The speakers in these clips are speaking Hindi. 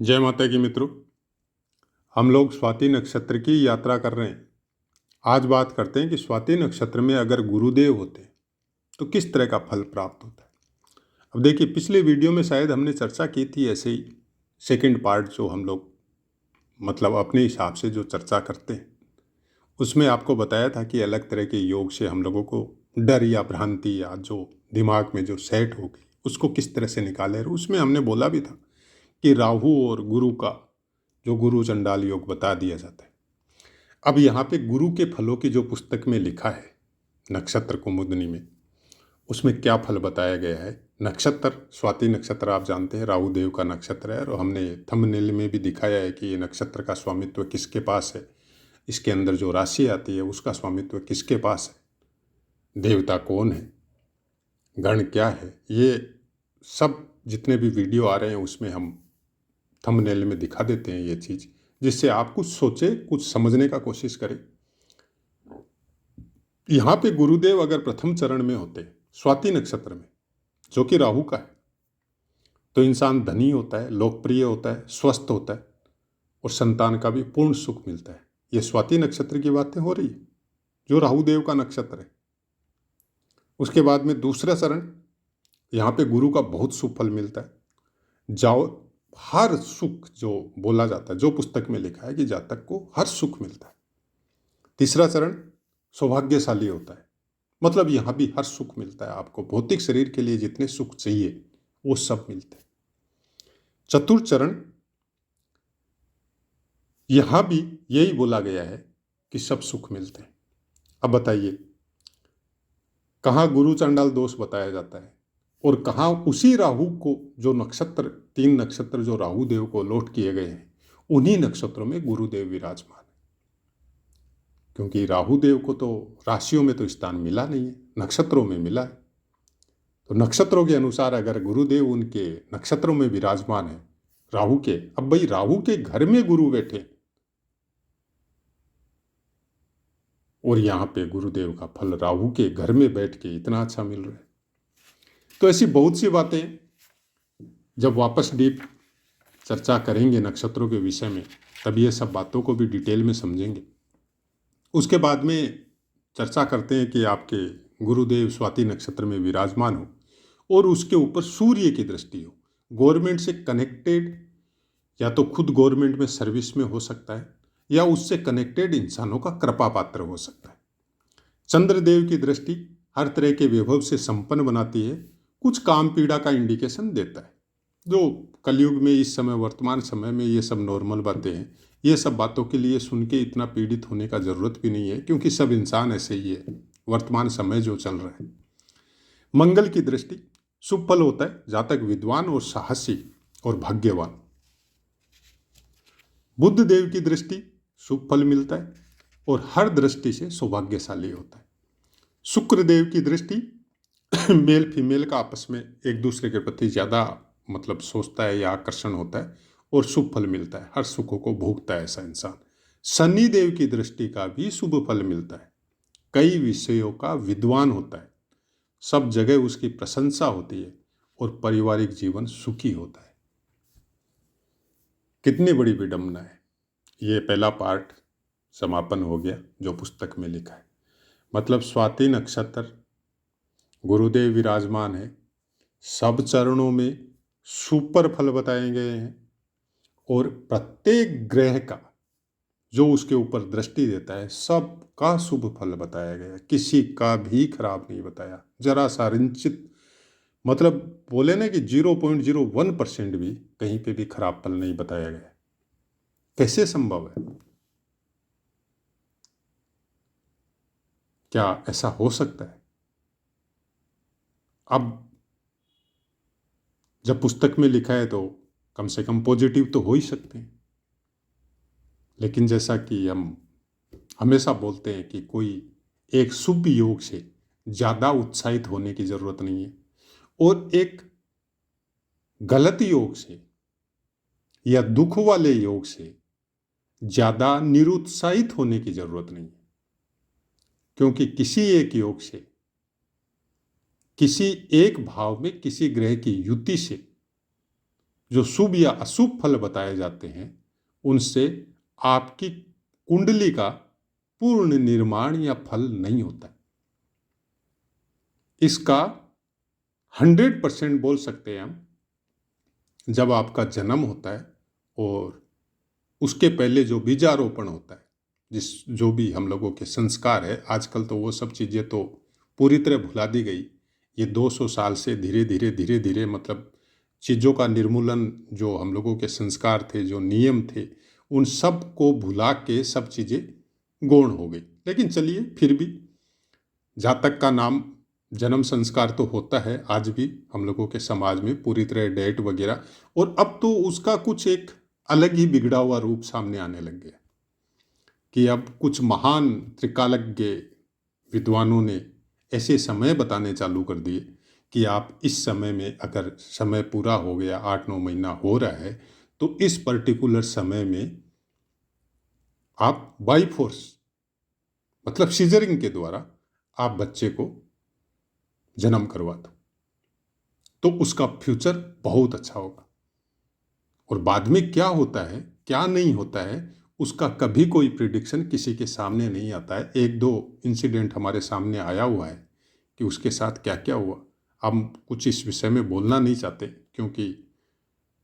जय माता की मित्रों। हम लोग स्वाति नक्षत्र की यात्रा कर रहे हैं। आज बात करते हैं कि स्वाति नक्षत्र में अगर गुरुदेव होते तो किस तरह का फल प्राप्त होता है। अब देखिए, पिछले वीडियो में शायद हमने चर्चा की थी ऐसे ही। सेकंड पार्ट जो हम लोग मतलब अपने हिसाब से जो चर्चा करते हैं, उसमें आपको बताया था कि अलग तरह के योग से हम लोगों को डर या भ्रांति या जो दिमाग में जो सेट हो गई उसको किस तरह से निकाले। और उसमें हमने बोला भी था कि राहु और गुरु का जो गुरु चंडाल योग बता दिया जाता है। अब यहाँ पे गुरु के फलों की जो पुस्तक में लिखा है नक्षत्र कुमुदनी में, उसमें क्या फल बताया गया है। नक्षत्र स्वाति नक्षत्र आप जानते हैं राहु देव का नक्षत्र है, और हमने थंबनेल में भी दिखाया है कि ये नक्षत्र का स्वामित्व किसके पास है, इसके अंदर जो राशि आती है उसका स्वामित्व किसके पास है, देवता कौन है, गण क्या है। ये सब जितने भी वीडियो आ रहे हैं उसमें हम थंबनेल में दिखा देते हैं ये चीज़, जिससे आप कुछ सोचे, कुछ समझने का कोशिश करें। यहाँ पे गुरुदेव अगर प्रथम चरण में होते स्वाति नक्षत्र में, जो कि राहु का है, तो इंसान धनी होता है, लोकप्रिय होता है, स्वस्थ होता है और संतान का भी पूर्ण सुख मिलता है। ये स्वाति नक्षत्र की बातें हो रही है जो राहु देव का नक्षत्र है। उसके बाद में दूसरा चरण, यहाँ पे गुरु का बहुत शुभ फल मिलता है। जाओ, हर सुख जो बोला जाता है, जो पुस्तक में लिखा है कि जातक को हर सुख मिलता है। तीसरा चरण सौभाग्यशाली होता है, मतलब यहाँ भी हर सुख मिलता है आपको, भौतिक शरीर के लिए जितने सुख चाहिए वो सब मिलते हैं। चतुर्थ चरण, यहाँ भी यही बोला गया है कि सब सुख मिलते हैं। अब बताइए, कहाँ गुरु चंडाल दोष बताया जाता है और कहाँ उसी राहु को, जो नक्षत्र, 3 नक्षत्र जो राहु देव को अलॉट किए गए हैं, उन्हीं नक्षत्रों में गुरुदेव विराजमान है। क्योंकि राहु देव को तो राशियों में तो स्थान मिला नहीं है, नक्षत्रों में मिला है। तो नक्षत्रों के अनुसार अगर गुरुदेव उनके नक्षत्रों में विराजमान है राहु के, अब भाई राहु के घर में गुरु बैठे और यहाँ पे गुरुदेव का फल राहु के घर में बैठ के इतना अच्छा मिल रहा है। तो ऐसी बहुत सी बातें जब वापस डीप चर्चा करेंगे नक्षत्रों के विषय में, तब ये सब बातों को भी डिटेल में समझेंगे। उसके बाद में चर्चा करते हैं कि आपके गुरुदेव स्वाति नक्षत्र में विराजमान हो और उसके ऊपर सूर्य की दृष्टि हो, गवर्नमेंट से कनेक्टेड, या तो खुद गवर्नमेंट में सर्विस में हो सकता है या उससे कनेक्टेड इंसानों का कृपा पात्र हो सकता है। चंद्रदेव की दृष्टि हर तरह के वैभव से संपन्न बनाती है, कुछ काम पीड़ा का इंडिकेशन देता है, जो कलयुग में इस समय वर्तमान समय में ये सब नॉर्मल बातें हैं। ये सब बातों के लिए सुन के इतना पीड़ित होने का ज़रूरत भी नहीं है, क्योंकि सब इंसान ऐसे ही है, वर्तमान समय जो चल रहा है। मंगल की दृष्टि शुभ फल होता है, जातक विद्वान और साहसी और भाग्यवान। बुध देव की दृष्टि शुभ फल मिलता है और हर दृष्टि से सौभाग्यशाली होता है। शुक्र देव की दृष्टि मेल फीमेल का आपस में एक दूसरे के प्रति ज़्यादा मतलब सोचता है या आकर्षण होता है और शुभ फल मिलता है, हर सुखों को भोगता है ऐसा इंसान। शनि देव की दृष्टि का भी शुभ फल मिलता है, कई विषयों का विद्वान होता है, सब जगह उसकी प्रशंसा होती है और पारिवारिक जीवन सुखी होता है। कितनी बड़ी विडंबना है। ये पहला पार्ट समापन हो गया जो पुस्तक में लिखा है। मतलब स्वाति नक्षत्र, गुरुदेव विराजमान है, सब चरणों में सुपर फल बताए गए हैं और प्रत्येक ग्रह का जो उसके ऊपर दृष्टि देता है सबका शुभ फल बताया गया, किसी का भी खराब नहीं बताया, जरा सा रिंचित, मतलब बोले ना कि 0.01% भी कहीं पे भी खराब फल नहीं बताया गया। कैसे संभव है? क्या ऐसा हो सकता है? अब जब पुस्तक में लिखा है तो कम से कम पॉजिटिव तो हो ही सकते हैं। लेकिन जैसा कि हम हमेशा बोलते हैं कि कोई एक शुभ योग से ज़्यादा उत्साहित होने की ज़रूरत नहीं है और एक गलत योग से या दुख वाले योग से ज़्यादा निरुत्साहित होने की ज़रूरत नहीं है। क्योंकि किसी एक योग से, किसी एक भाव में किसी ग्रह की युति से जो शुभ या अशुभ फल बताए जाते हैं उनसे आपकी कुंडली का पूर्ण निर्माण या फल नहीं होता। इसका 100% बोल सकते हैं हम, जब आपका जन्म होता है और उसके पहले जो बीजारोपण होता है, जो भी हम लोगों के संस्कार है, आजकल तो वो सब चीज़ें तो पूरी तरह भुला दी गई। ये 200 साल से धीरे धीरे मतलब चीज़ों का निर्मूलन, जो हम लोगों के संस्कार थे, जो नियम थे, उन सब को भुला के सब चीज़ें गौण हो गई। लेकिन चलिए, फिर भी जातक का नाम जन्म संस्कार तो होता है आज भी हम लोगों के समाज में पूरी तरह डेट वगैरह, और अब तो उसका कुछ एक अलग ही बिगड़ा हुआ रूप सामने आने लग गया कि अब कुछ महान त्रिकालज्ञ विद्वानों ने ऐसे समय बताने चालू कर दिए कि आप इस समय में, अगर समय पूरा हो गया, 8-9 महीना हो रहा है, तो इस पर्टिकुलर समय में आप बाई फोर्स मतलब सीजरिंग के द्वारा आप बच्चे को जन्म करवा दो, तो उसका फ्यूचर बहुत अच्छा होगा। और बाद में क्या होता है, क्या नहीं होता है, उसका कभी कोई प्रिडिक्शन किसी के सामने नहीं आता है। 1-2 इंसिडेंट हमारे सामने आया हुआ है कि उसके साथ क्या क्या हुआ। हम कुछ इस विषय में बोलना नहीं चाहते, क्योंकि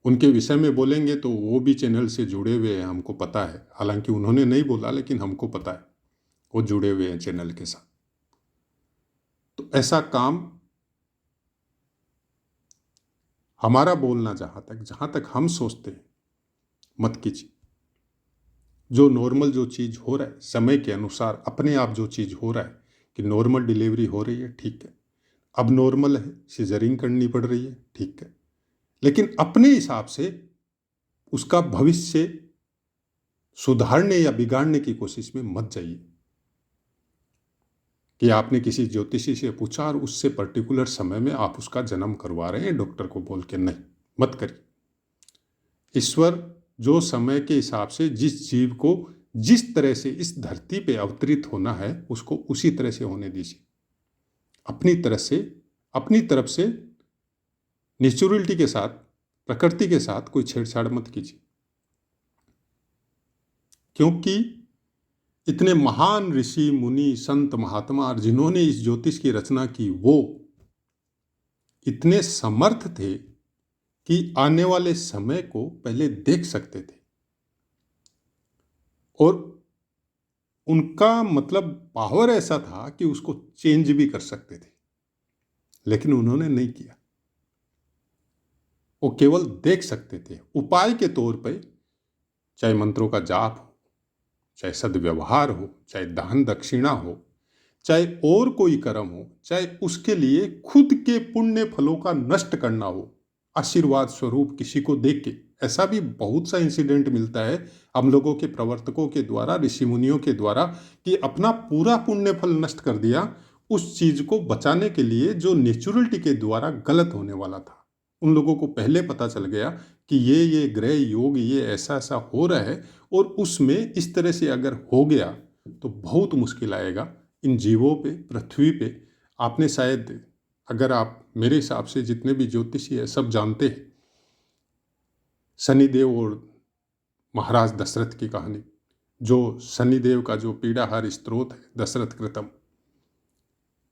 उनके विषय में बोलेंगे तो वो भी चैनल से जुड़े हुए हैं, हमको पता है। हालांकि उन्होंने नहीं बोला, लेकिन हमको पता है वो जुड़े हुए हैं चैनल के साथ। तो ऐसा काम हमारा बोलना जहाँ तक हम सोचते हैं मत कीजिए। जो नॉर्मल जो चीज़ हो रहा है, समय के अनुसार अपने आप जो चीज़ हो रहा है कि नॉर्मल डिलीवरी हो रही है, ठीक है। अब नॉर्मल है, सीजरिंग करनी पड़ रही है, ठीक है। लेकिन अपने हिसाब से उसका भविष्य सुधारने या बिगाड़ने की कोशिश में मत जाइए कि आपने किसी ज्योतिषी से पूछा और उससे पर्टिकुलर समय में आप उसका जन्म करवा रहे हैं डॉक्टर को बोल के, नहीं, मत करिए। ईश्वर जो समय के हिसाब से जिस जीव को जिस तरह से इस धरती पे अवतरित होना है, उसको उसी तरह से होने दीजिए। अपनी तरफ से नेचुरलिटी के साथ, प्रकृति के साथ कोई छेड़छाड़ मत कीजिए। क्योंकि इतने महान ऋषि मुनि संत महात्मा जिन्होंने इस ज्योतिष की रचना की, वो इतने समर्थ थे कि आने वाले समय को पहले देख सकते थे, और उनका मतलब पावर ऐसा था कि उसको चेंज भी कर सकते थे। लेकिन उन्होंने नहीं किया, वो केवल देख सकते थे। उपाय के तौर पे चाहे मंत्रों का जाप हो, चाहे सद्व्यवहार हो, चाहे दान दक्षिणा हो, चाहे और कोई कर्म हो, चाहे उसके लिए खुद के पुण्य फलों का नष्ट करना हो, आशीर्वाद स्वरूप किसी को देख के। ऐसा भी बहुत सा इंसिडेंट मिलता है हम लोगों के प्रवर्तकों के द्वारा, ऋषि मुनियों के द्वारा, कि अपना पूरा पुण्य फल नष्ट कर दिया उस चीज को बचाने के लिए जो नेचुरलिटी के द्वारा गलत होने वाला था। उन लोगों को पहले पता चल गया कि ये ग्रह योग ये ऐसा ऐसा हो रहा है, और उसमें इस तरह से अगर हो गया तो बहुत मुश्किल आएगा इन जीवों पे, पृथ्वी पे। आपने शायद, अगर आप, मेरे हिसाब से जितने भी ज्योतिषी है सब जानते हैं शनिदेव और महाराज दशरथ की कहानी। जो शनिदेव का जो पीड़ाहार स्त्रोत है दशरथ कृतम,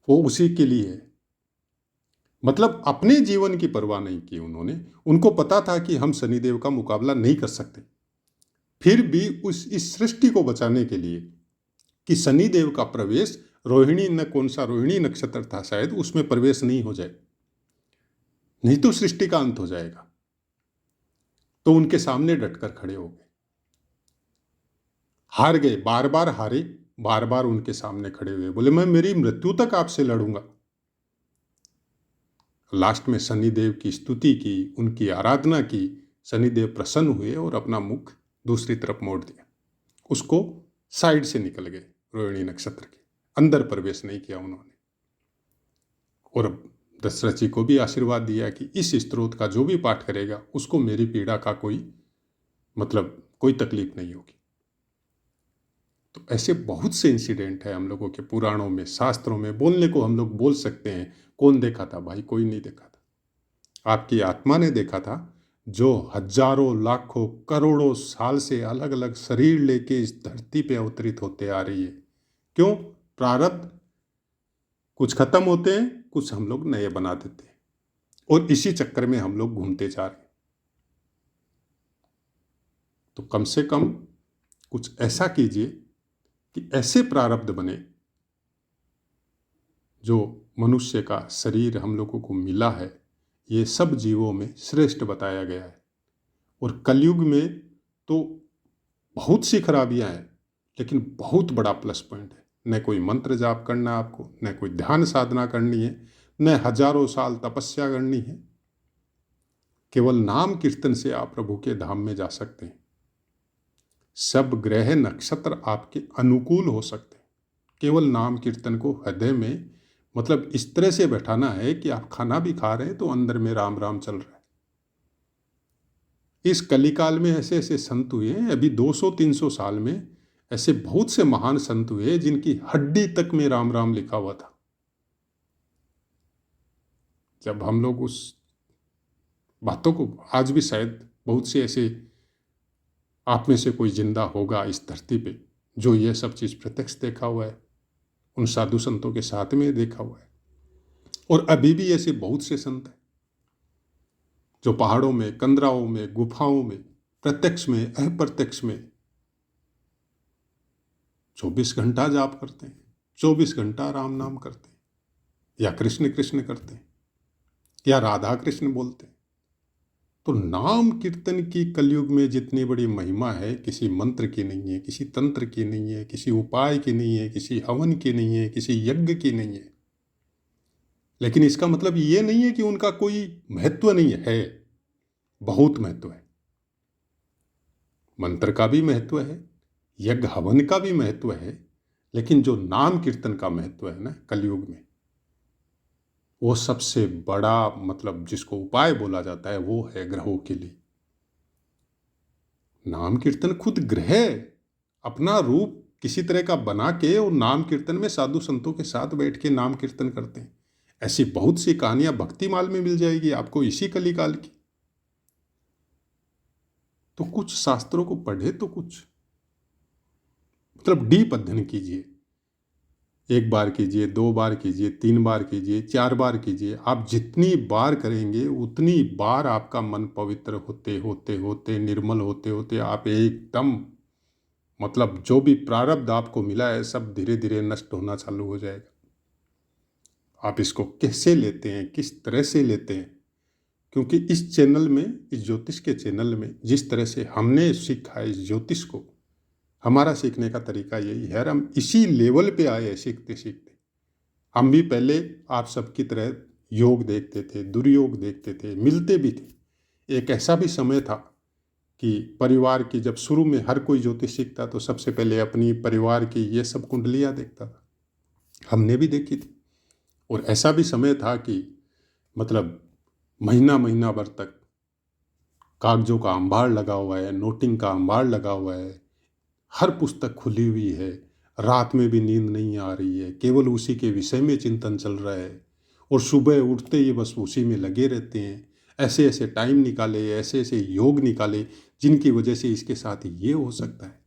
वो उसी के लिए है। मतलब अपने जीवन की परवाह नहीं की उन्होंने। उनको पता था कि हम शनिदेव का मुकाबला नहीं कर सकते, फिर भी इस सृष्टि को बचाने के लिए कि शनिदेव का प्रवेश रोहिणी, न कौन सा रोहिणी नक्षत्र था शायद, उसमें प्रवेश नहीं हो जाए, नहीं तो सृष्टि का अंत हो जाएगा। तो उनके सामने डटकर खड़े हो गए, हार गए, बार बार हारे, बार बार उनके सामने खड़े हुए, बोले मैं मेरी मृत्यु तक आपसे लड़ूंगा। लास्ट में शनिदेव की स्तुति की, उनकी आराधना की, शनिदेव प्रसन्न हुए और अपना मुख दूसरी तरफ मोड़ दिया, उसको साइड से निकल गए, रोहिणी नक्षत्र के अंदर प्रवेश नहीं किया उन्होंने। और दशरथ जी को भी आशीर्वाद दिया कि इस स्त्रोत का जो भी पाठ करेगा उसको मेरी पीड़ा का कोई तकलीफ नहीं होगी। तो ऐसे बहुत से इंसिडेंट है हम लोगों के पुराणों में, शास्त्रों में। बोलने को हम लोग बोल सकते हैं, कौन देखा था भाई? कोई नहीं देखा था, आपकी आत्मा ने देखा था जो हजारों लाखों करोड़ों साल से अलग अलग शरीर लेके इस धरती पे अवतरित होते आ रही है। क्यों? प्रारब्ध कुछ खत्म होते हैं, कुछ हम लोग नए बना देते हैं, और इसी चक्कर में हम लोग घूमते जा रहे हैं। तो कम से कम कुछ ऐसा कीजिए कि ऐसे प्रारब्ध बने जो मनुष्य का शरीर हम लोगों को मिला है, ये सब जीवों में श्रेष्ठ बताया गया है। और कलयुग में तो बहुत सी खराबियां हैं, लेकिन बहुत बड़ा प्लस पॉइंट है। न कोई मंत्र जाप करना है आपको, न कोई ध्यान साधना करनी है, न हजारों साल तपस्या करनी है। केवल नाम कीर्तन से आप प्रभु के धाम में जा सकते हैं। सब ग्रह नक्षत्र आपके अनुकूल हो सकते हैं। केवल नाम कीर्तन को हृदय में, मतलब इस तरह से बैठाना है कि आप खाना भी खा रहे हैं तो अंदर में राम राम चल रहा है। इस कलिकाल में ऐसे ऐसे संत हुए हैं, अभी 200-300 साल में ऐसे बहुत से महान संत हुए जिनकी हड्डी तक में राम राम लिखा हुआ था। जब हम लोग उस बातों को, आज भी शायद बहुत से ऐसे आप में से कोई जिंदा होगा इस धरती पे जो ये सब चीज़ प्रत्यक्ष देखा हुआ है, उन साधु संतों के साथ में देखा हुआ है। और अभी भी ऐसे बहुत से संत हैं जो पहाड़ों में, कंदराओं में, गुफाओं में, प्रत्यक्ष में, अप्रत्यक्ष में 24 घंटा जाप करते हैं, 24 घंटा राम नाम करते हैं, या कृष्ण कृष्ण करते हैं, या राधा कृष्ण बोलते हैं। तो नाम कीर्तन की कलयुग में जितनी बड़ी महिमा है, किसी मंत्र की नहीं है, किसी तंत्र की नहीं है, किसी उपाय की नहीं है, किसी हवन की नहीं है, किसी यज्ञ की नहीं है। लेकिन इसका मतलब ये नहीं है कि उनका कोई महत्व नहीं है, बहुत महत्व है। मंत्र का भी महत्व है, यज्ञ हवन का भी महत्व है, लेकिन जो नाम कीर्तन का महत्व है ना कलयुग में, वो सबसे बड़ा, मतलब जिसको उपाय बोला जाता है, वो है ग्रहों के लिए। नाम कीर्तन खुद ग्रह अपना रूप किसी तरह का बना के और नाम कीर्तन में साधु संतों के साथ बैठ के नाम कीर्तन करते हैं। ऐसी बहुत सी कहानियां भक्तिमाल में मिल जाएगी आपको इसी कलिकाल की। तो कुछ शास्त्रों को पढ़े तो कुछ, मतलब डीप अध्ययन कीजिए। 1 बार कीजिए, 2 बार कीजिए, 3 बार कीजिए, 4 बार कीजिए। आप जितनी बार करेंगे उतनी बार आपका मन पवित्र होते होते होते, निर्मल होते होते आप एकदम, मतलब जो भी प्रारब्ध आपको मिला है सब धीरे धीरे नष्ट होना चालू हो जाएगा। आप इसको कैसे लेते हैं, किस तरह से लेते हैं, क्योंकि इस चैनल में, इस ज्योतिष के चैनल में जिस तरह से हमने सीखा है इस ज्योतिष को, हमारा सीखने का तरीका यही है। हम इसी लेवल पे आए हैं सीखते सीखते। हम भी पहले आप सबकी तरह योग देखते थे, दुर्योग देखते थे, मिलते भी थे। एक ऐसा भी समय था कि परिवार की, जब शुरू में हर कोई ज्योतिष सीखता तो सबसे पहले अपनी परिवार की ये सब कुंडलियाँ देखता था, हमने भी देखी थी। और ऐसा भी समय था कि मतलब महीना महीना भर तक कागजों का अंबार लगा हुआ है, नोटिंग का अंबार लगा हुआ है, हर पुस्तक खुली हुई है, रात में भी नींद नहीं आ रही है, केवल उसी के विषय में चिंतन चल रहा है, और सुबह उठते ही बस उसी में लगे रहते हैं। ऐसे ऐसे टाइम निकाले, ऐसे ऐसे योग निकाले जिनकी वजह से इसके साथ ये हो सकता है।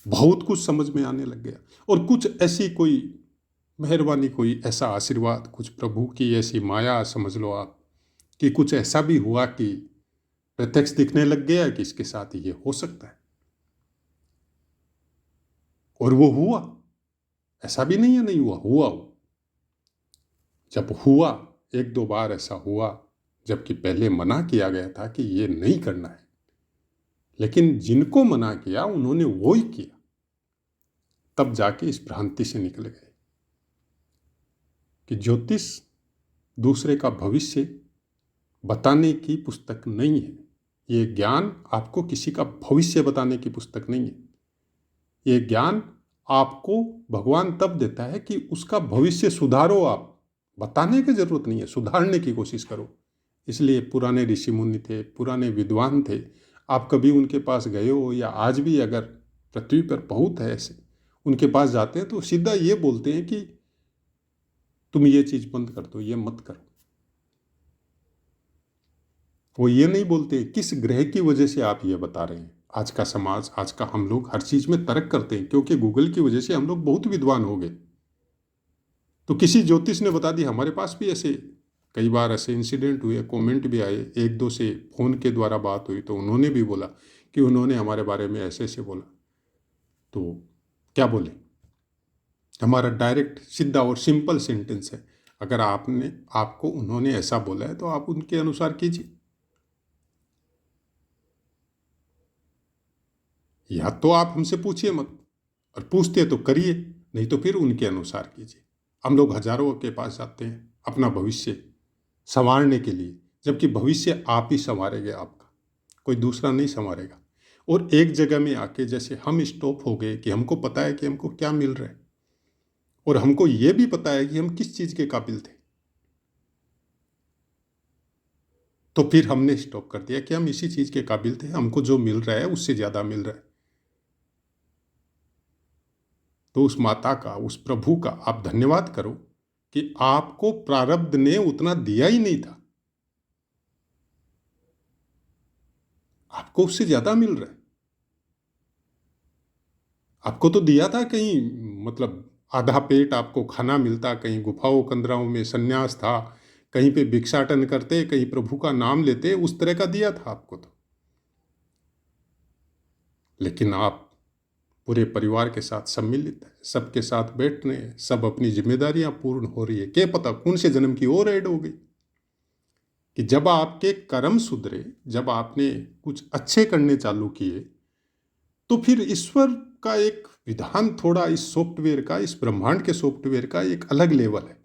बहुत कुछ समझ में आने लग गया। और कुछ ऐसी कोई मेहरबानी, कोई ऐसा आशीर्वाद, कुछ प्रभु की ऐसी माया समझ लो आप, कि कुछ ऐसा भी हुआ कि प्रत्यक्ष दिखने लग गया कि इसके साथ ये हो सकता है। और वो हुआ, ऐसा भी नहीं है नहीं हुआ, हुआ। जब हुआ, 1-2 बार ऐसा हुआ जबकि पहले मना किया गया था कि ये नहीं करना है, लेकिन जिनको मना किया उन्होंने वो ही किया, तब जाके इस भ्रांति से निकल गए कि ज्योतिष दूसरे का भविष्य बताने की पुस्तक नहीं है। ये ज्ञान आपको किसी का भविष्य बताने की पुस्तक नहीं है। ये ज्ञान आपको भगवान तब देता है कि उसका भविष्य सुधारो। आप बताने की जरूरत नहीं है, सुधारने की कोशिश करो। इसलिए पुराने ऋषि मुनि थे, पुराने विद्वान थे, आप कभी उनके पास गए हो, या आज भी अगर पृथ्वी पर बहुत है ऐसे, उनके पास जाते हैं तो सीधा ये बोलते हैं कि तुम ये चीज़ बंद कर दो, ये मत करो। वो ये नहीं बोलते किस ग्रह की वजह से आप ये बता रहे हैं। आज का समाज, आज का हम लोग हर चीज़ में तर्क करते हैं, क्योंकि गूगल की वजह से हम लोग बहुत विद्वान हो गए। तो किसी ज्योतिष ने बता दी। हमारे पास भी ऐसे कई बार ऐसे इंसिडेंट हुए, कमेंट भी आए, एक दो से फ़ोन के द्वारा बात हुई तो उन्होंने भी बोला कि उन्होंने हमारे बारे में ऐसे ऐसे बोला। तो क्या बोले, हमारा डायरेक्ट सीधा और सिंपल सेंटेंस है, अगर आपको उन्होंने ऐसा बोला है तो आप उनके अनुसार कीजिए, या तो आप हमसे पूछिए मत, और पूछते तो करिए, नहीं तो फिर उनके अनुसार कीजिए। हम लोग हजारों के पास जाते हैं अपना भविष्य संवारने के लिए, जबकि भविष्य आप ही संवारेंगे, आपका कोई दूसरा नहीं संवारेगा। और एक जगह में आके जैसे हम स्टॉप हो गए कि हमको पता है कि हमको क्या मिल रहा है, और हमको ये भी पता है कि हम किस चीज़ के काबिल थे, तो फिर हमने स्टॉप कर दिया कि हम इसी चीज़ के काबिल थे, हमको जो मिल रहा है उससे ज़्यादा मिल रहा है। तो उस माता का, उस प्रभु का आप धन्यवाद करो कि आपको प्रारब्ध ने उतना दिया ही नहीं था, आपको उससे ज़्यादा मिल रहा है। आपको तो दिया था कहीं, मतलब आधा पेट आपको खाना मिलता, कहीं गुफाओं कंदराओं में सन्यास था, कहीं पे भिक्षाटन करते, कहीं प्रभु का नाम लेते, उस तरह का दिया था आपको तो। लेकिन आप पूरे परिवार के साथ सम्मिलित है, सबके साथ बैठ रहे हैं, सब अपनी जिम्मेदारियां पूर्ण हो रही है। क्या पता कौन से जन्म की और ऐड हो गई कि जब आपके कर्म सुधरे, जब आपने कुछ अच्छे करने चालू किए, तो फिर ईश्वर का एक विधान थोड़ा इस सॉफ्टवेयर का, इस ब्रह्मांड के सॉफ्टवेयर का एक अलग लेवल है।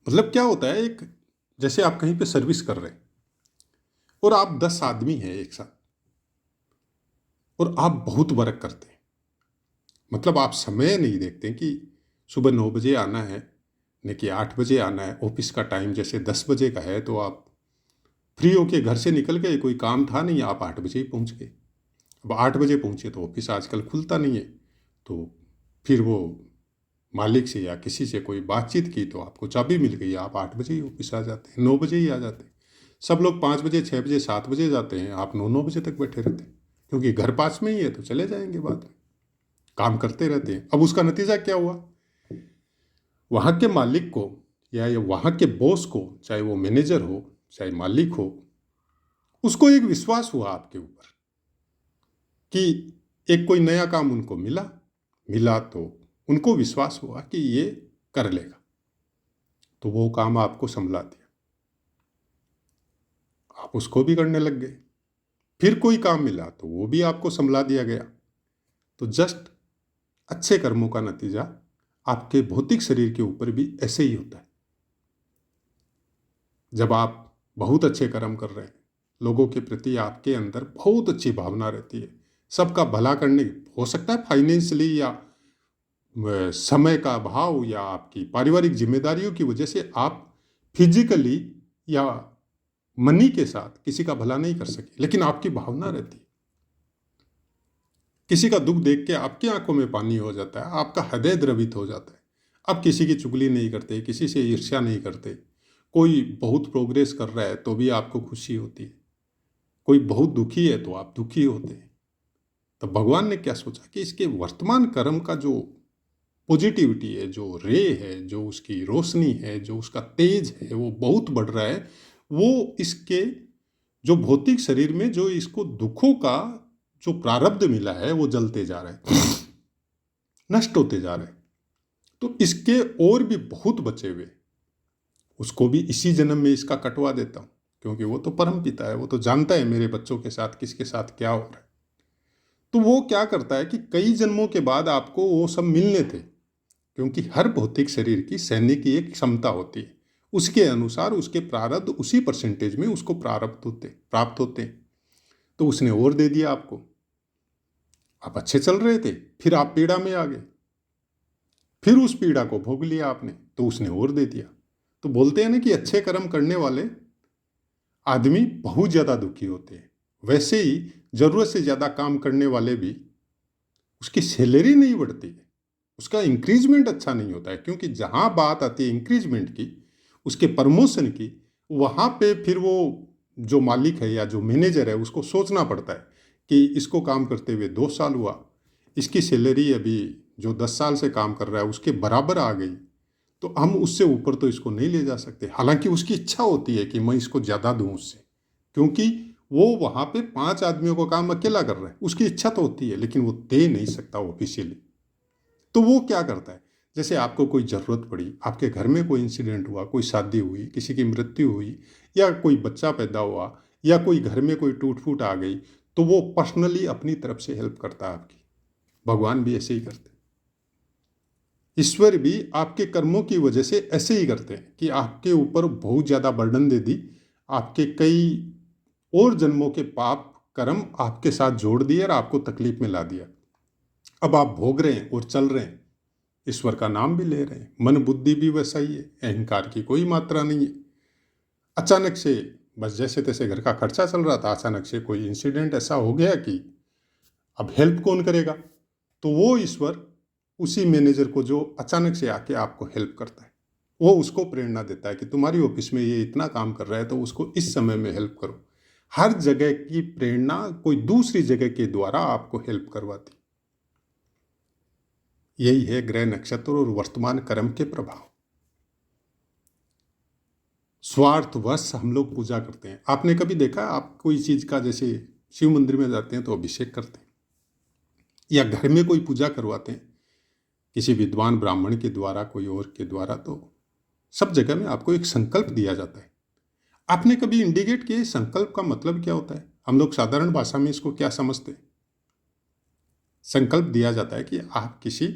मतलब क्या होता है, एक जैसे आप कहीं पे सर्विस कर रहे हैं और आप 10 आदमी हैं एक साथ, और आप बहुत वर्क करते हैं, मतलब आप समय नहीं देखते कि सुबह 9 बजे आना है, नहीं कि 8 बजे आना है। ऑफिस का टाइम जैसे 10 बजे का है, तो आप फ्री होके घर से निकल गए, कोई काम था नहीं, आप 8 बजे ही पहुंच गए। अब 8 बजे पहुंचे तो ऑफिस आजकल खुलता नहीं है, तो फिर वो मालिक से या किसी से कोई बातचीत की तो आपको चाबी मिल गई, आप 8 बजे ही ऑफिस आ जाते हैं, 9 बजे ही आ जाते हैं। सब लोग 5 बजे, 6 बजे, 7 बजे जाते हैं, आप 9 बजे तक बैठे रहते हैं, क्योंकि घर पास में ही है तो चले जाएंगे बाद में, काम करते रहते हैं। अब उसका नतीजा क्या हुआ, वहाँ के मालिक को या वहाँ के बॉस को, चाहे वो मैनेजर हो चाहे मालिक हो, उसको एक विश्वास हुआ आपके ऊपर कि एक कोई नया काम उनको मिला मिला, तो उनको विश्वास हुआ कि ये कर लेगा, तो वो काम आपको संभला दिया, आप उसको भी करने लग गए। फिर कोई काम मिला तो वो भी आपको संभला दिया गया। तो जस्ट अच्छे कर्मों का नतीजा आपके भौतिक शरीर के ऊपर भी ऐसे ही होता है। जब आप बहुत अच्छे कर्म कर रहे हैं, लोगों के प्रति आपके अंदर बहुत अच्छी भावना रहती है, सबका भला करने, हो सकता है फाइनेंशियली या समय का अभाव या आपकी पारिवारिक जिम्मेदारियों की वजह से आप फिजिकली या मनी के साथ किसी का भला नहीं कर सके, लेकिन आपकी भावना रहती है। किसी का दुख देख के आपकी आंखों में पानी हो जाता है, आपका हृदय द्रवित हो जाता है। आप किसी की चुगली नहीं करते, किसी से ईर्ष्या नहीं करते। कोई बहुत प्रोग्रेस कर रहा है तो भी आपको खुशी होती है, कोई बहुत दुखी है तो आप दुखी होते हैं। तो भगवान ने क्या सोचा कि इसके वर्तमान कर्म का जो पॉजिटिविटी है, जो रे है, जो उसकी रोशनी है, जो उसका तेज है, वो बहुत बढ़ रहा है। वो इसके जो भौतिक शरीर में जो इसको दुखों का जो प्रारब्ध मिला है वो जलते जा रहा है, नष्ट होते जा रहे हैं। तो इसके और भी बहुत बचे हुए, उसको भी इसी जन्म में इसका कटवा देता हूँ, क्योंकि वो तो परम पिता है, वो तो जानता है मेरे बच्चों के साथ किसके साथ क्या हो रहा है। तो वो क्या करता है कि कई जन्मों के बाद आपको वो सब मिलने थे, क्योंकि हर भौतिक शरीर की सहने की एक क्षमता होती है, उसके अनुसार उसके प्रारब्ध उसी परसेंटेज में उसको प्राप्त होते हैं। तो उसने और दे दिया आपको, आप अच्छे चल रहे थे, फिर आप पीड़ा में आ गए, फिर उस पीड़ा को भोग लिया आपने, तो उसने और दे दिया। तो बोलते हैं ना कि अच्छे कर्म करने वाले आदमी बहुत ज़्यादा दुखी होते हैं। वैसे ही ज़रूरत से ज़्यादा काम करने वाले भी, उसकी सैलरी नहीं बढ़ती है, उसका इंक्रीजमेंट अच्छा नहीं होता है, क्योंकि जहाँ बात आती है इंक्रीजमेंट की, उसके प्रमोशन की, वहाँ पे फिर वो जो मालिक है या जो मैनेजर है उसको सोचना पड़ता है कि इसको काम करते हुए 2 साल हुआ, इसकी सैलरी अभी जो 10 साल से काम कर रहा है उसके बराबर आ गई, तो हम उससे ऊपर तो इसको नहीं ले जा सकते। हालांकि उसकी इच्छा होती है कि मैं इसको ज़्यादा दूं उससे, क्योंकि वो वहाँ पे 5 आदमियों का काम अकेला कर रहा है। उसकी इच्छा तो होती है लेकिन वो दे नहीं सकता ऑफिशियली। तो वो क्या करता है, जैसे आपको कोई ज़रूरत पड़ी, आपके घर में कोई इंसिडेंट हुआ, कोई शादी हुई, किसी की मृत्यु हुई, या कोई बच्चा पैदा हुआ, या कोई घर में कोई टूट फूट आ गई, तो वो पर्सनली अपनी तरफ से हेल्प करता है आपकी। भगवान भी ऐसे ही करते हैं। ईश्वर भी आपके कर्मों की वजह से ऐसे ही करते हैं कि आपके ऊपर बहुत ज़्यादा बर्डन दे दी, आपके कई और जन्मों के पाप कर्म आपके साथ जोड़ दिए और आपको तकलीफ में ला दिया। अब आप भोग रहे हैं और चल रहे हैं, ईश्वर का नाम भी ले रहे हैं, मन बुद्धि भी वैसा ही है, अहंकार की कोई मात्रा नहीं है। अचानक से बस जैसे तैसे घर का खर्चा चल रहा था, अचानक से कोई इंसिडेंट ऐसा हो गया कि अब हेल्प कौन करेगा, तो वो ईश्वर उसी मैनेजर को जो अचानक से आके आपको हेल्प करता है, वो उसको प्रेरणा देता है कि तुम्हारी ऑफिस में ये इतना काम कर रहा है तो उसको इस समय में हेल्प करो। हर जगह की प्रेरणा कोई दूसरी जगह के द्वारा आपको हेल्प करवाती। यही है ग्रह नक्षत्र और वर्तमान कर्म के प्रभाव। स्वार्थवश हम लोग पूजा करते हैं। आपने कभी देखा, आप कोई चीज़ का, जैसे शिव मंदिर में जाते हैं तो अभिषेक करते हैं, या घर में कोई पूजा करवाते हैं किसी विद्वान ब्राह्मण के द्वारा, कोई और के द्वारा, तो सब जगह में आपको एक संकल्प दिया जाता है। आपने कभी इंडिकेट किया संकल्प का मतलब क्या होता है? हम लोग साधारण भाषा में इसको क्या समझते हैं? संकल्प दिया जाता है कि आप किसी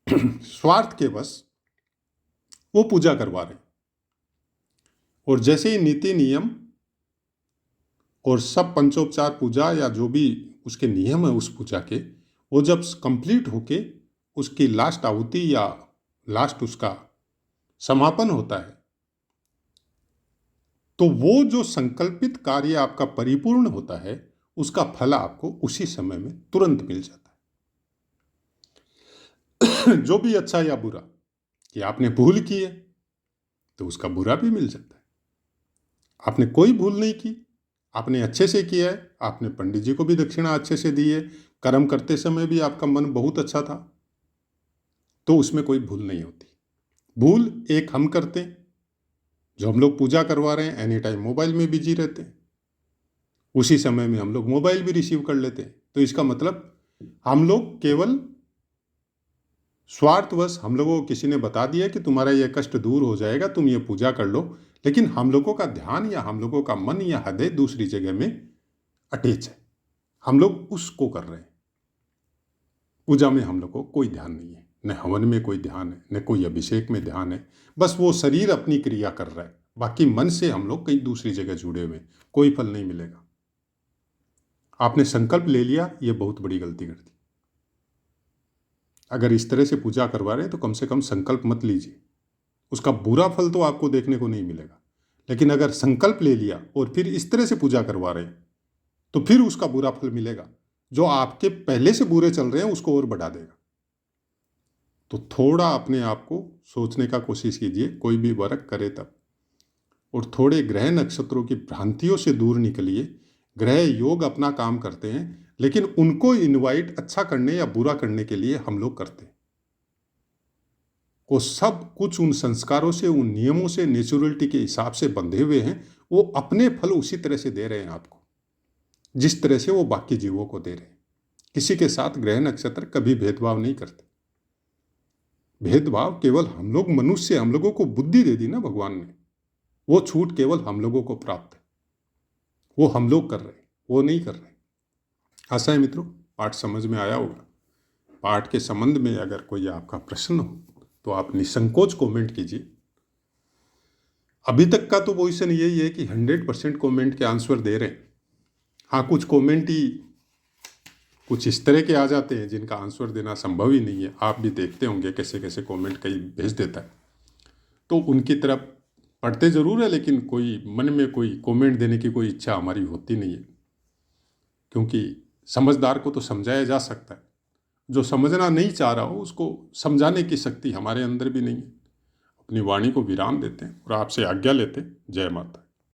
स्वार्थ के वश वो पूजा करवा रहे हैं, और जैसे ही नीति नियम और सब पंचोपचार पूजा या जो भी उसके नियम है उस पूजा के, वो जब कंप्लीट होके उसकी लास्ट आहुति या लास्ट उसका समापन होता है, तो वो जो संकल्पित कार्य आपका परिपूर्ण होता है उसका फल आपको उसी समय में तुरंत मिल जाता है। जो भी अच्छा या बुरा कि आपने भूल की है तो उसका बुरा भी मिल जाता है। आपने कोई भूल नहीं की, आपने अच्छे से किया है, आपने पंडित जी को भी दक्षिणा अच्छे से दी है, कर्म करते समय भी आपका मन बहुत अच्छा था, तो उसमें कोई भूल नहीं होती। भूल एक हम करते हैं, जो हम लोग पूजा करवा रहे हैं एनी टाइम मोबाइल में बिजी रहते हैं, उसी समय में हम लोग मोबाइल भी रिसीव कर लेते हैं। तो इसका मतलब हम लोग केवल स्वार्थवश, हम लोगों को किसी ने बता दिया कि तुम्हारा ये कष्ट दूर हो जाएगा, तुम ये पूजा कर लो, लेकिन हम लोगों का ध्यान या हम लोगों का मन या हृदय दूसरी जगह में अटैच है। हम लोग उसको कर रहे हैं। पूजा में हम लोग को कोई ध्यान नहीं है, न हवन में कोई ध्यान है, न कोई अभिषेक में ध्यान है। बस वो शरीर अपनी क्रिया कर रहा है, बाकी मन से हम लोग कहीं दूसरी जगह जुड़े हुए, कोई फल नहीं मिलेगा। आपने संकल्प ले लिया, ये बहुत बड़ी गलती कर दी। अगर इस तरह से पूजा करवा रहे हैं तो कम से कम संकल्प मत लीजिए, उसका बुरा फल तो आपको देखने को नहीं मिलेगा। लेकिन अगर संकल्प ले लिया और फिर इस तरह से पूजा करवा रहे हैं तो फिर उसका बुरा फल मिलेगा, जो आपके पहले से बुरे चल रहे हैं उसको और बढ़ा देगा। तो थोड़ा अपने आप को सोचने का कोशिश कीजिए, कोई भी वर्क करे तब, और थोड़े ग्रह नक्षत्रों की भ्रांतियों से दूर निकलिए। ग्रह योग अपना काम करते हैं, लेकिन उनको इनवाइट अच्छा करने या बुरा करने के लिए हम लोग करते हैं। वो सब कुछ उन संस्कारों से, उन नियमों से, नेचुरलिटी के हिसाब से बंधे हुए हैं। वो अपने फल उसी तरह से दे रहे हैं आपको, जिस तरह से वो बाकी जीवों को दे रहे हैं। किसी के साथ ग्रह नक्षत्र कभी भेदभाव नहीं करते। भेदभाव केवल हम लोग मनुष्य, हम लोगों को बुद्धि दे दी ना भगवान ने, वो छूट केवल हम लोगों को प्राप्त है। वो हम लोग कर रहे हैं, वो नहीं कर रहे। आशा है मित्रों पाठ समझ में आया होगा। पाठ के संबंध में अगर कोई आपका प्रश्न हो तो आप निसंकोच कमेंट कीजिए। अभी तक का तो पोजीशन यही है कि 100% कमेंट के आंसर दे रहे हैं। हाँ, कुछ कमेंट ही कुछ इस तरह के आ जाते हैं जिनका आंसर देना संभव ही नहीं है। आप भी देखते होंगे कैसे कैसे कमेंट कई भेज देता है, तो उनकी तरफ पढ़ते ज़रूर है, लेकिन कोई मन में कोई कमेंट देने की कोई इच्छा हमारी होती नहीं है, क्योंकि समझदार को तो समझाया जा सकता है, जो समझना नहीं चाह रहा हो उसको समझाने की शक्ति हमारे अंदर भी नहीं है। अपनी वाणी को विराम देते हैं और आपसे आज्ञा लेते हैं। जय माता।